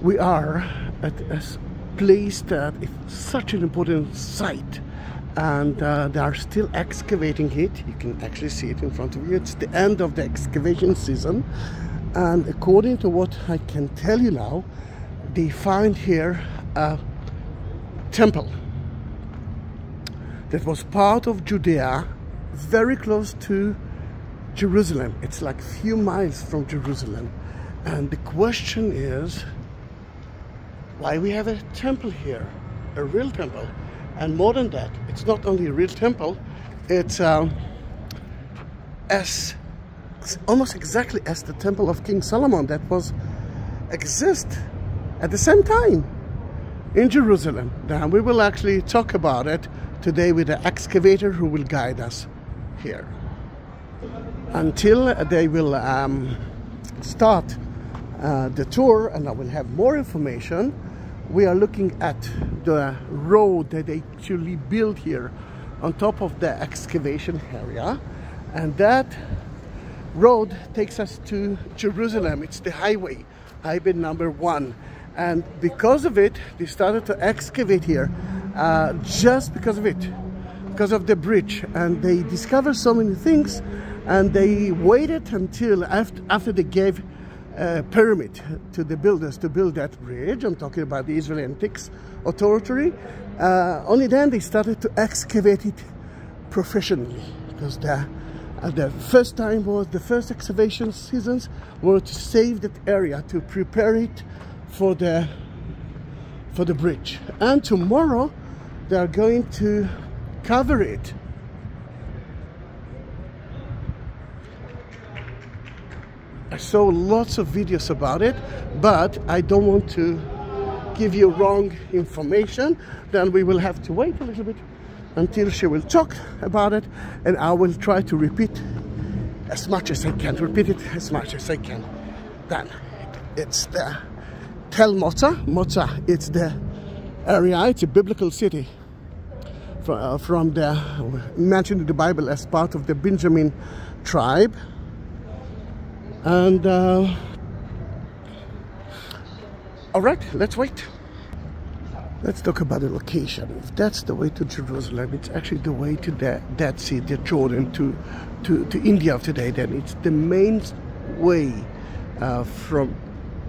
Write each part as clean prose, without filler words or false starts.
We are at a place that is such an important site, and they are still excavating it. You can actually see it in front of you. It's the end of the excavation season, and according to what I can tell you now, they find here a temple that was part of Judea, very close to Jerusalem. It's like a few miles from Jerusalem. And the question is, why we have a temple here, a real temple? And more than that, it's not only a real temple, it's almost exactly as the temple of King Solomon that was exist at the same time in Jerusalem. Now we will actually talk about it today with the excavator who will guide us here. Until they will start the tour and I will have more information, we are looking at the road that they actually built here on top of the excavation area, and that road takes us to Jerusalem. It's the highway number 1, and because of it they started to excavate here, just because of it, because of the bridge, and they discovered so many things, and they waited until after they gave permit to the builders to build that bridge. I'm talking about the Israel Antiquities Authority. Only then they started to excavate it professionally, because the first time was the first excavation seasons were to save that area, to prepare it for the bridge, and tomorrow they are going to cover it. I saw lots of videos about it, but I don't want to give you wrong information. Then we will have to wait a little bit until she will talk about it, and I will try to repeat as much as I can. Then it's the Tel Motza. Motza, it's the area, it's a biblical city from the mentioned in the Bible as part of the Benjamin tribe. And all right, let's wait. Let's talk about the location. If that's the way to Jerusalem, it's actually the way to the Dead Sea, the Jordan, to India of today. Then it's the main way from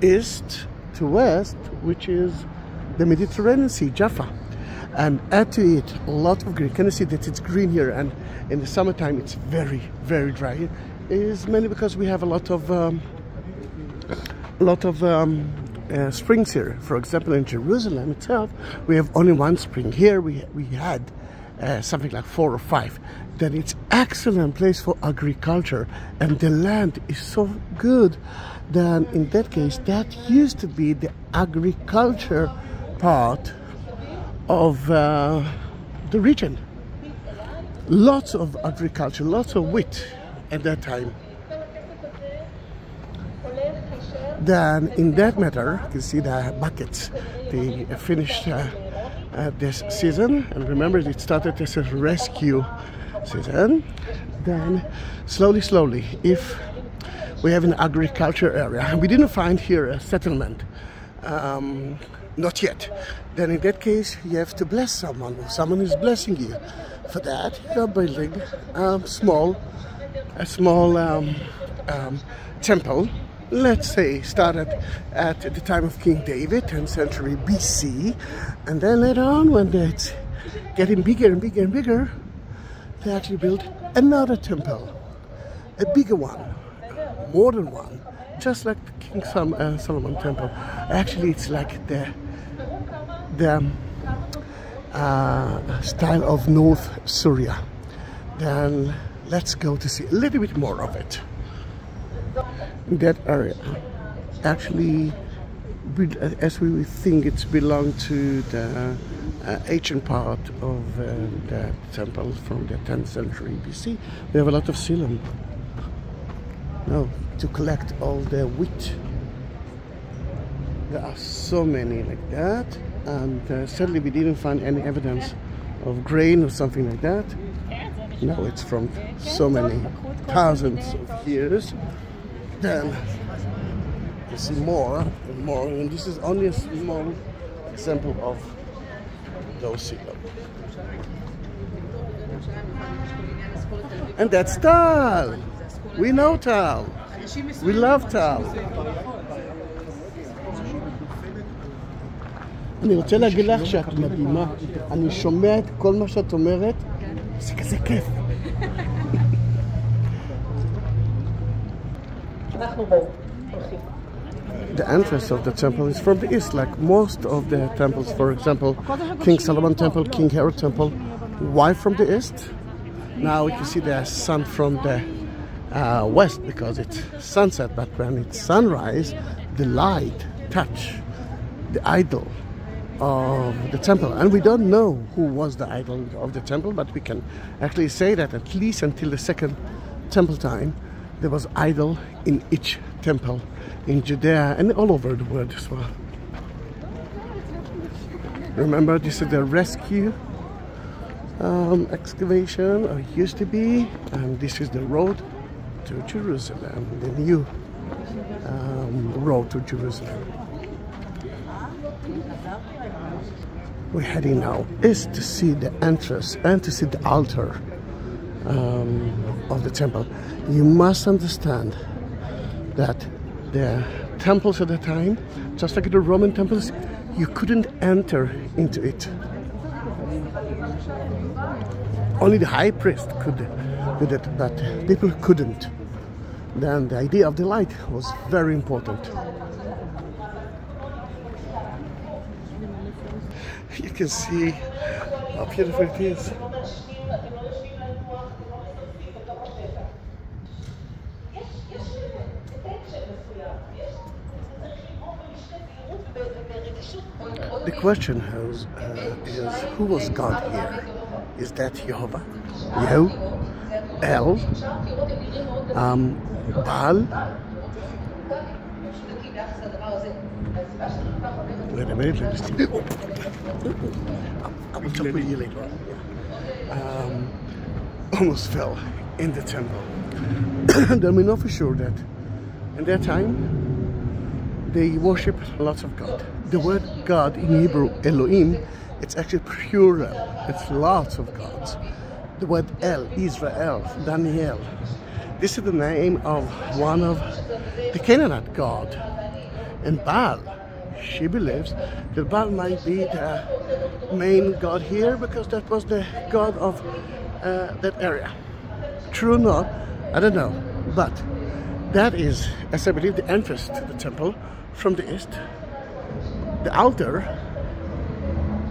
east to west, which is the Mediterranean Sea, Jaffa. And add to it a lot of green. Can you see that it's green here? And in the summertime, it's very, very dry. Is mainly because we have a lot of springs here. For example, in Jerusalem itself, we have only one spring. Here we had something like 4 or 5. Then it's excellent place for agriculture, and the land is so good. Then in that case, that used to be the agriculture part of the region. Lots of agriculture, lots of wheat at that time. Then in that matter, you can see the buckets. They finished this season, and remember it started as a rescue season. Then slowly, if we have an agriculture area, and we didn't find here a settlement, not yet, then in that case you have to bless someone. Someone is blessing you. For that, you're building a small temple. Let's say started at the time of King David, 10th century BC, and then later on, when it's getting bigger and bigger and bigger, they actually built another temple, a bigger one, more than one, just like the King Solomon temple. Actually, it's like the style of North Syria. Then let's go to see a little bit more of it. That area actually, as we think, it's belonged to the ancient part of the temple from the 10th century BC. We have a lot of silum now to collect all the wheat. There are so many like that, and sadly we didn't find any evidence of grain or something like that. No, it's from so many thousands of years. Then You see more and more, and this is only a small example of those silos. And that's Tal. We know Tal. We love Tal. אני רוצה להגיד לך שאת מדהימה. אני שומע את כל מה שאת אומרת, זה כזה כיף. The entrance of the temple is from the east, like most of the temples. For example, King Solomon Temple, King Herod Temple. Why from the east? Now we can see the sun from the west because it's sunset, but when it's sunrise, the light touch the idol of the temple. And we don't know who was the idol of the temple, but we can actually say that at least until the second temple time, there was idol in each temple in Judea and all over the world as well. Remember, this is the rescue excavation, or used to be, and this is the road to Jerusalem, the new road to Jerusalem. We're heading now is to see the entrance and to see the altar of the temple. You must understand that the temples at the time, just like the Roman temples, you couldn't enter into it. Only the high priest could do it, but people couldn't. Then the idea of the light was very important. You can see how beautiful it is. The question is who was God here? Is that Jehovah? Yehu? El? Baal? Wait a minute, let me see. I will talk with you later. Almost fell in the temple. Then we know for sure that in that time they worship lots of God. The word God in Hebrew, Elohim, it's actually plural. It's lots of gods. The word El, Israel, Daniel. This is the name of one of the Canaanite god. And Baal, she believes that Baal might be the main god here because that was the god of that area. True or not, I don't know. But that is, as I believe, the entrance to the temple from the east. The altar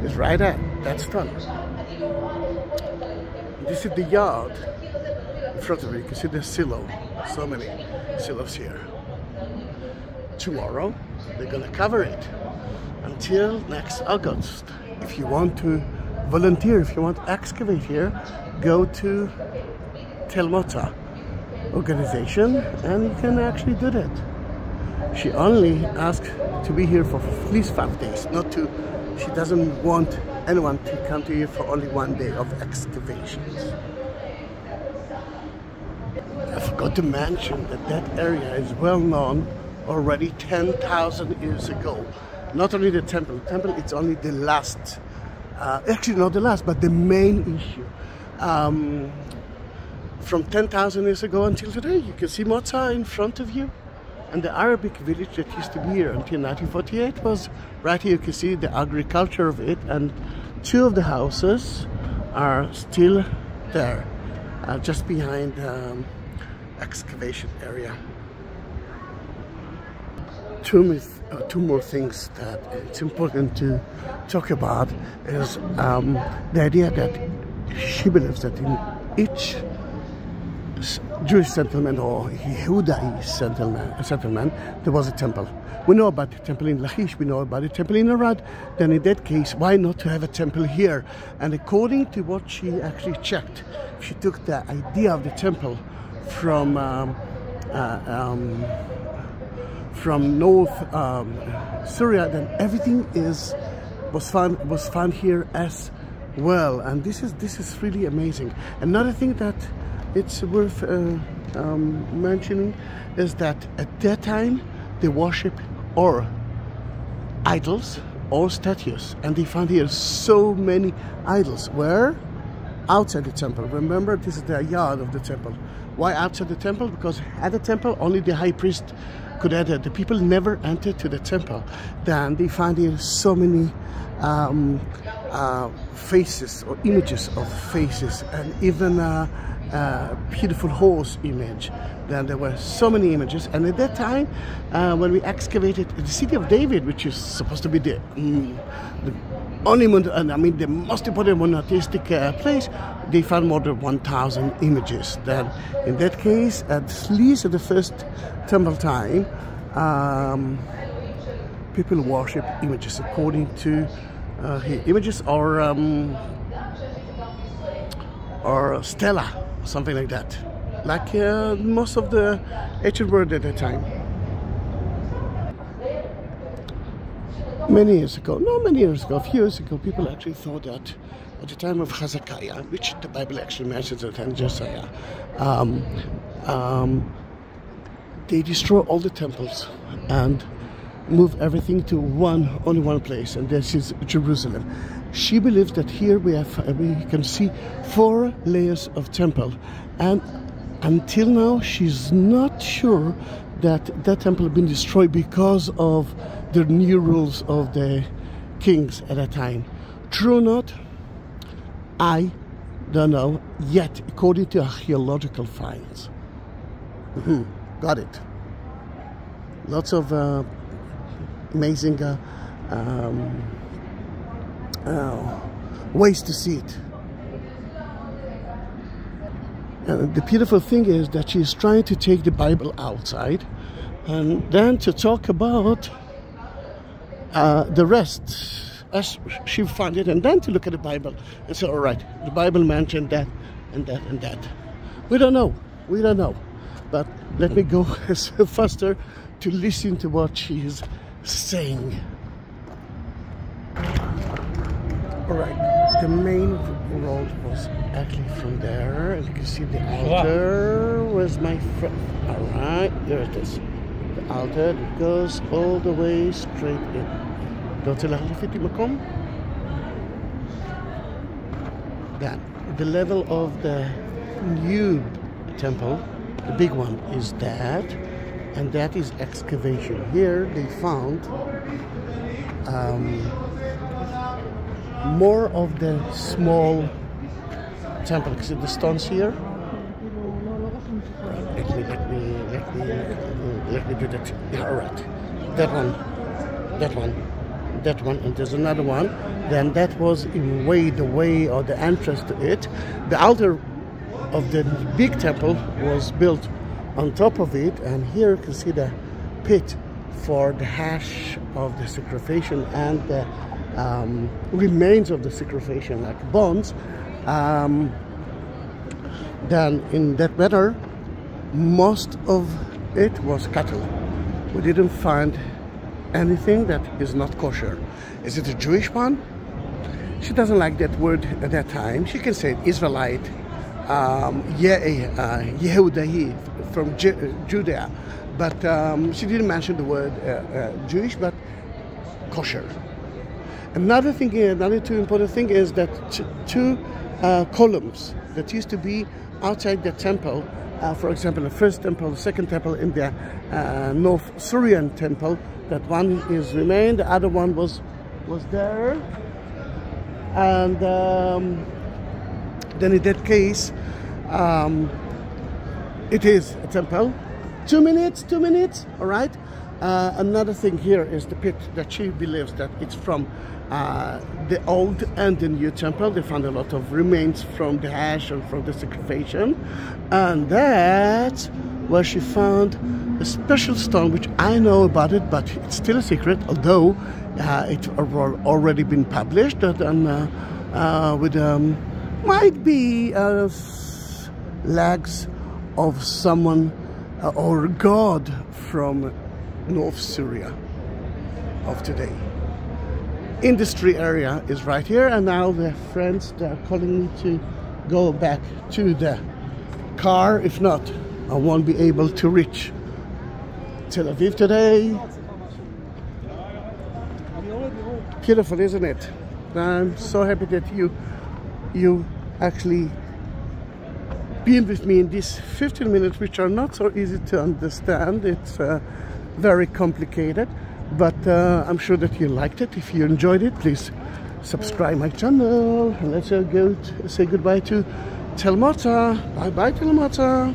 is right there, that stone. This is the yard in front of it. You can see the silo, so many silos here. Tomorrow, they're gonna cover it until next August. If you want to volunteer, if you want to excavate here, go to Tel Motza organization and you can actually do that. She only asked to be here for at least 5 days, not to, she doesn't want anyone to come to here for only 1 day of excavations. I forgot to mention that that area is well known already 10,000 years ago. Not only the temple, it's only the last, actually not the last, but the main issue. From 10,000 years ago until today, you can see Motza in front of you. And the Arabic village that used to be here until 1948 was right here. You can see the agriculture of it, and 2 of the houses are still there, just behind the excavation area. Two more things that it's important to talk about is the idea that she believes that in each Jewish settlement or Judahite settlement, there was a temple. We know about the temple in Lachish, we know about the temple in Arad. Then in that case, why not to have a temple here? And according to what she actually checked, she took the idea of the temple from North Syria, then everything was found here as well. And this is really amazing. Another thing that it's worth mentioning is that at that time they worship or idols or statues, and they found here so many idols. Where? Outside the temple. Remember, this is the yard of the temple. Why outside the temple? Because at the temple only the high priest could enter. The people never entered to the temple. Then they find here so many faces or images of faces, and even a beautiful horse image. Then there were so many images, and at that time when we excavated the city of David, which is supposed to be the only the most important monotheistic place, they found more than 1,000 images. Then in that case, at least at the first temple time, people worship images according to images or stela, something like that, like most of the ancient world at that time. Many years ago, not many years ago, a few years ago, people actually thought that at the time of Hezekiah, which the Bible actually mentions at the time of Josiah, they destroy all the temples and move everything to only one place, and this is Jerusalem. She believes that here we can see 4 layers of temple, and until now she's not sure that that temple has been destroyed because of the new rules of the kings at that time. True or not, I don't know yet, according to archaeological finds. Got it. Lots of amazing ways to see it. The beautiful thing is that she is trying to take the Bible outside and then to talk about the rest as she found it, and then to look at the Bible and say, all right, the Bible mentioned that and that and that. We don't know, but let me go faster to listen to what she is saying. All right, the main road was actually from there, and you can see the altar. Where's my friend? All right, there it is. The altar that goes all the way straight in. Then the level of the new temple, the big one, is that, and that is excavation. Here they found more of the small temple. You see the stones here? Let me do that. Yeah, all right. That one, and there's another one. Then that was in the way or the entrance to it. The altar of the big temple was built on top of it, and here you can see the pit for the hash of the sacrifice and the remains of the sacrifice, like bones. Then in that matter, most of it was cattle. We didn't find anything that is not kosher. Is it a Jewish one? She doesn't like that word at that time. She can say Israelite, Yehudahit from Judea, but she didn't mention the word Jewish, but kosher. Another thing, another two important thing is that two columns that used to be outside the temple. For example, the first temple, the second temple in the North Syrian temple, that one is remained, the other one was there. And then in that case, it is a temple. 2 minutes, all right? Another thing here is the pit that she believes that it's from the old and the new temple. They found a lot of remains from the hash and from the sacrifice, and that's where she found a special stone, which I know about it, but it's still a secret, although it's already been published, and with might be legs of someone or god from North Syria of today. Industry area is right here, and now the friends, they're calling me to go back to the car. If not, I won't be able to reach Tel Aviv today. Beautiful, isn't it? I'm so happy that you actually been with me in these 15 minutes, which are not so easy to understand. It's very complicated, but I'm sure that you liked it. If you enjoyed it, please subscribe my channel, and let's go say goodbye to Tel Motza. Bye bye, Tel Motza.